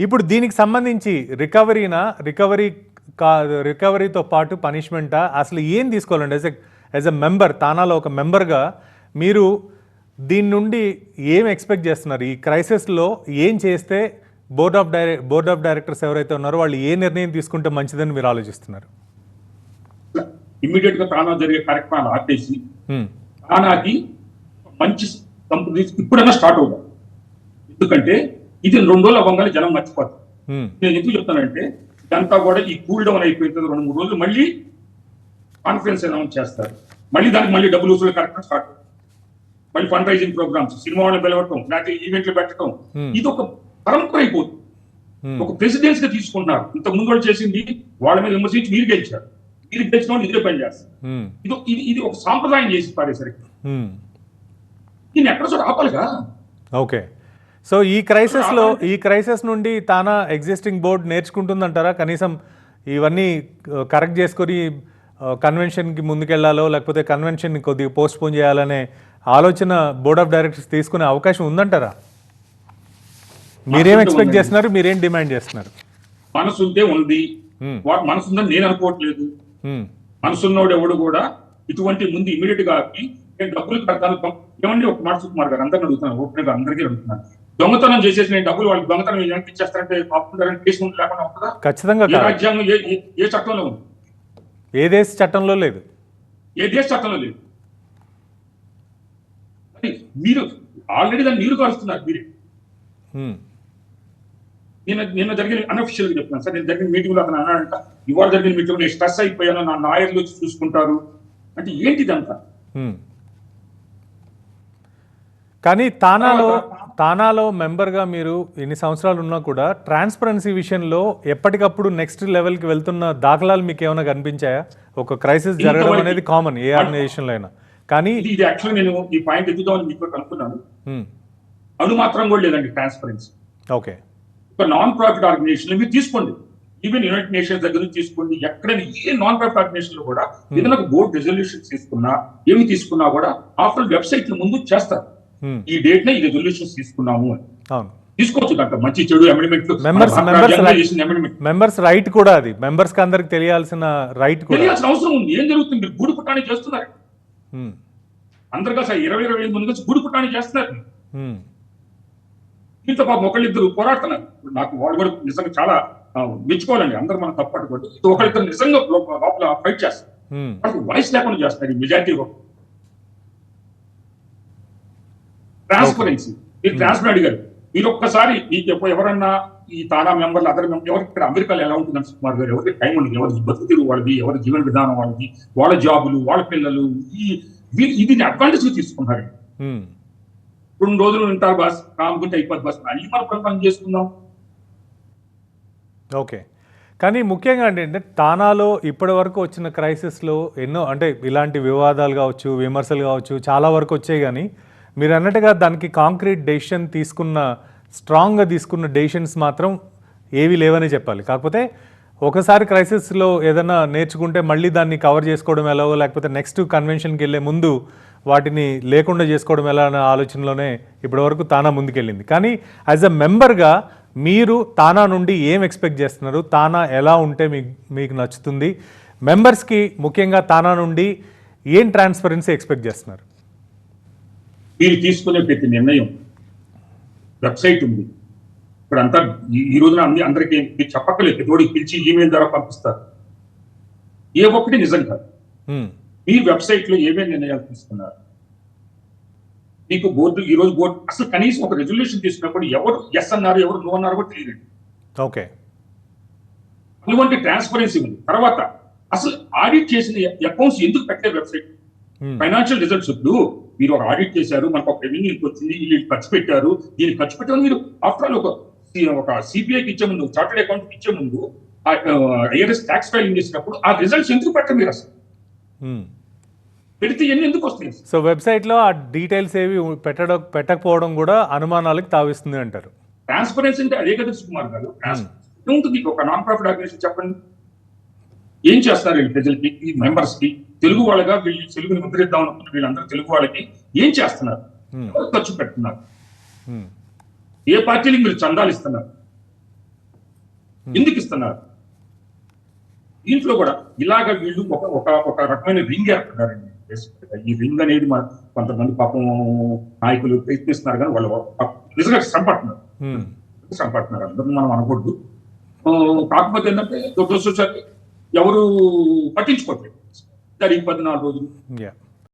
ఇప్పుడు దీనికి సంబంధించి రికవరీతో పాటు పనిష్మెంటా, అసలు ఏం తీసుకోవాలండి? యాజ్ ఎ మెంబర్, తానాలో ఒక మెంబర్గా మీరు దీని నుండి ఏం ఎక్స్పెక్ట్ చేస్తున్నారు? ఈ క్రైసిస్లో ఏం చేస్తే బోర్డ్ ఆఫ్ డైరెక్టర్స్ ఎవరైతే ఉన్నారో వాళ్ళు ఏ నిర్ణయం తీసుకుంటే మంచిదని మీరు ఆలోచిస్తున్నారు? ఇమ్మీడియట్ గా తానా జరిగే కార్యక్రమాలు ఆపేసి తానాకి మంచి కంపెనీస్ ఇప్పుడైనా స్టార్ట్ అవుతాం. ఎందుకంటే ఇది 2 రోజులు అవ్వగానే జనం మర్చిపోతారు. నేను ఎందుకు చెప్తానంటే ఇదంతా కూడా ఈ కూల్ డౌన్ అయిపోయిన 2-3 రోజులు మళ్ళీ కాన్ఫరెన్స్ అనౌన్స్ చేస్తారు. మళ్ళీ దానికి మళ్ళీ డబ్బులు వసూలు కార్యక్రమం స్టార్ట్ అవుతుంది. మళ్ళీ ఫండ్ రైజింగ్ ప్రోగ్రామ్స్, సినిమా వాళ్ళని పిలవటం, లేకపోతే ఈవెంట్లు పెట్టడం, ఇది ఒక పరంపర అయిపోతుంది. ఒక ప్రెసిడెన్స్ గా తీసుకుంటున్నారు. ఇంత ముందు వాళ్ళు చేసింది వాళ్ళ మీద విమర్శించి మీరు గెలిచారు, మీరు గెలిచిన వాళ్ళు ఇదే పని చేస్తారు. ఇది ఒక సాంప్రదాయం చేసి పారేసరికి దీన్ని ఎక్కడ చోట ఆపాలిగా. ఓకే, సో ఈ క్రైసిస్ నుండి తానా ఎగ్జిస్టింగ్ బోర్డ్ నేర్చుకుంటుందంటారా? కనీసం ఇవన్నీ కరెక్ట్ చేసుకొని కన్వెన్షన్కి ముందుకెళ్లాలో లేకపోతే కన్వెన్షన్ కొద్దిగా పోస్ట్ పోన్ చేయాలనే ఆలోచన బోర్డ్ ఆఫ్ డైరెక్టర్స్ తీసుకునే అవకాశం ఉందంటారా? మీరేం ఎక్స్పెక్ట్ చేస్తున్నారు, మీరేం డిమాండ్ చేస్తున్నారు? మనసుంటే ఉంది, మనసుందని నేను అనుకోవట్లేదు. మనసున్నోడు ఎవడు కూడా ఇటువంటి ముందు ఇమీడియట్ గా నేను డబ్బులు కడతాను. ఏమండి ఒక మాట సుకుమార్ గారు అందరిని అడుగుతున్నాను, ఓపెన్ గా అందరికీ అడుగుతున్నాను. దొంగతనం చేసేసి నేను డబ్బులు వాళ్ళకి దొంగతనం వెనక్కి ఇచ్చేస్తారంటే కేసు లేకుండా ఉంటుందా? ఖచ్చితంగా రాజ్యాంగం ఏ చట్టంలో ఉంది? ఏ దేశ చట్టంలో లేదు, ఏ దేశ చట్టంలో లేదు. మీరు ఆల్రెడీ దాన్ని నీరు కారుస్తున్నారు మీరే. నిన్న జరిగిన అన్అఫిషియల్ గా చెప్తున్నాను సార్, నేను జరిగిన మీటింగ్ లో అతను అన్నాడంట, ఇవాళ జరిగిన మీటింగ్ నేను స్ట్రెస్ అయిపోయాను, నా లాయర్లు వచ్చి చూసుకుంటారు అంటే ఏంటిదంతా. కానీ తానాలో మెంబర్గా మీరు ఎన్ని సంవత్సరాలు ఉన్నా కూడా ట్రాన్స్పరెన్సీ విషయంలో ఎప్పటికప్పుడు నెక్స్ట్ లెవెల్కి వెళ్తున్న దాఖలాలు మీకు ఏమైనా కనిపించాయా? ఒక క్రైసిస్ జరగడం అనేది కామన్ ఏ ఆర్గనైజేషన్లో అయినా, కానీ ఇది యాక్చువల్లీ నేను ఈ పాయింట్ ఎదుగుదామని మీకు అనుకున్నాను. అను మాత్రం కూడా లేదండి ట్రాన్స్పరెన్సీ. ఓకే, ఒక నాన్ ప్రాఫిట్ ఆర్గనైజేషన్ మీరు తీసుకోండి, ఈవెన్ యునైటెడ్ నేషన్స్ దగ్గర నుంచి తీసుకోండి, ఎక్కడైనా ఏ నాన్ ప్రాఫిట్ ఆర్గనైజేషన్ లో కూడా ఏదైనా బోర్డ్ రెజల్యూషన్స్ తీసుకున్నా ఏమి తీసుకున్నా కూడా ఆఫ్టర్ వెబ్సైట్ ముందు చేస్తారు, ఈ డేట్ నే ఈ రెజల్యూషన్స్ తీసుకున్నాము అని. తీసుకోవచ్చు, దాంట్లో మంచి చెడు అమెండ్మెంట్ మెంబర్స్ రైట్ కూడా, అది మెంబర్స్ కి అందరికి తెలియాల్సిన రైట్ కూడా, తెలియాల్సిన అవసరం ఉంది. ఏం జరుగుతుంది, మీరు గూడు పుట్టాన్ని చేస్తున్నారు అందరు కలిసి 20-25 మంది కలిసి గూడు పుట్టాన్ని చేస్తున్నారు. దీంతో పాపం ఒకళ్ళిద్దరు పోరాడుతున్నారు. నాకు వాళ్ళు కూడా నిజంగా చాలా మెచ్చుకోవాలండి, అందరూ మనం తప్పట్టుకోండి. ఒకళ్ళిద్దరు నిజంగా లోపల ఫైట్ చేస్తారు, వాళ్ళకి వాయిస్ లేకుండా చేస్తారు. మెజారిటీ ట్రాన్స్పరెన్సీ, మీరు ట్రాన్స్పరెంట్ అడిగారు. మీరు ఒక్కసారి ఎవరన్నా ఈ తానా మెంబర్లు అదర్ మెంబర్ ఎవరికి ఇక్కడ అమెరికాలో ఎలా ఉంటుందని సుకుమార్ గారు, ఎవరికి టైం ఉండదు, ఎవరి బతుకుతీరు వాళ్ళది, ఎవరి జీవన విధానం వాళ్ళది, వాళ్ళ జాబులు, వాళ్ళ పిల్లలు, ఇది అడ్వాంటేజ్ తీసుకున్నారు. 2 రోజులు ఉంటారు బాస్, కాముకుంటే అయిపోద్ది బాస్, అన్ని మనం పని చేసుకుందాం. ఓకే, కానీ ముఖ్యంగా అంటే తానాలో ఇప్పటి వరకు వచ్చిన క్రైసిస్లో ఎన్నో అంటే ఇలాంటి వివాదాలు కావచ్చు, విమర్శలు కావచ్చు, చాలా వరకు వచ్చాయి. కానీ మీరు అన్నట్టుగా దానికి కాంక్రీట్ డెసిషన్ స్ట్రాంగ్గా తీసుకున్న డెసిషన్స్ మాత్రం ఏవి లేవని చెప్పాలి. కాకపోతే ఒకసారి క్రైసిస్లో ఏదైనా నేర్చుకుంటే మళ్ళీ దాన్ని కవర్ చేసుకోవడం ఎలాగో, లేకపోతే నెక్స్ట్ కన్వెన్షన్కి వెళ్ళే ముందు వాటిని లేకుండా చేసుకోవడం ఎలా అనే ఆలోచనలోనే ఇప్పటివరకు తానా ముందుకెళ్ళింది. కానీ యాజ్ ఎ మెంబర్గా మీరు తానా నుండి ఏం ఎక్స్పెక్ట్ చేస్తున్నారు? తానా ఎలా ఉంటే మీకు నచ్చుతుంది? మెంబర్స్కి ముఖ్యంగా తానా నుండి ఏం ట్రాన్స్పరెన్సీ ఎక్స్పెక్ట్ చేస్తున్నారు? మీరు తీసుకునే ప్రతి నిర్ణయం వెబ్సైట్ ఉంది, ఇప్పుడు అంతా ఈ రోజున అందరికీ మీరు చెప్పక్కలేదు, తోడికి పిలిచి ఈమెయిల్ ద్వారా పంపిస్తారు. ఏ ఒక్కటి నిజం కాదు. మీ వెబ్సైట్ లో ఏమేమి నిర్ణయాలు తీసుకున్నారు? మీకు బోర్డు ఈ రోజు బోర్డు అసలు కనీసం ఒక రెజల్యూషన్ తీసుకున్నప్పుడు ఎవరు ఎస్ అన్నారు, ఎవరు నో అన్నారు కూడా తెలియదు. ఓకే, అటువంటి ట్రాన్స్పరెన్సీ ఉంది. తర్వాత అసలు ఆడిట్ చేసిన అకౌంట్స్ ఎందుకు పెట్టే వెబ్సైట్? ఫైనాన్షియల్ రిజల్ట్స్ ఇప్పుడు మీరు ఒక ఆడిట్ చేశారు, మనకు ఒక రెవెన్యూ వచ్చింది, వీళ్ళు ఖర్చు పెట్టారు, దీన్ని ఖర్చు పెట్టారు. మీరు ఆఫ్టర్ ఆల్ ఒక సిపిఐకి ఇచ్చే ముందు, చార్టెడ్ అకౌంట్ ఇచ్చే ముందు, ఐఆర్ఎస్ ట్యాక్స్ ఫైలింగ్ చేసినప్పుడు ఆ రిజల్ట్స్ ఎందుకు పెట్టరు? మీరు అసలు పెడితే ఎన్ని ఎందుకు వస్తాయి? సో వెబ్సైట్ లో ఆ డీటెయిల్స్ ఏవి పెట్టకపోవడం కూడా అనుమానాలకు తావిస్తుంది అంటారు. ట్రాన్స్పరెన్సీ అంటే అదే కదా సుకుమార్ గారు. ఉంటుంది ఒక నాన్ ప్రాఫిట్ ఆర్గనైజేషన్, చెప్పండి ఏం చేస్తారు వీళ్ళు ప్రజలకి, ఈ మెంబర్స్ కి, తెలుగు వాళ్ళగా వీళ్ళు తెలుగుని ముద్రిద్దాం అనుకున్న వీళ్ళందరూ తెలుగు వాళ్ళకి ఏం చేస్తున్నారు? ఖర్చు పెడుతున్నారు? ఏ పార్టీలకు మీరు చందాలు ఇస్తున్నారు? ఎందుకు ఇస్తున్నారు? దీంట్లో కూడా ఇలాగ వీళ్ళు ఒక ఒక ఒక రకమైన రింగ్ ఏర్పడ్డారండి. ఈ రింగ్ అనేది కొంతమంది పాపం నాయకులు ప్రయత్నిస్తున్నారు కానీ వాళ్ళు నిజంగా శ్రమపడుతున్నారు అందరూ మనం అనకూడదు. కాకపోతే ఏంటంటే ఎవరు పట్టించుకోవట్లేదు. 14 రోజులు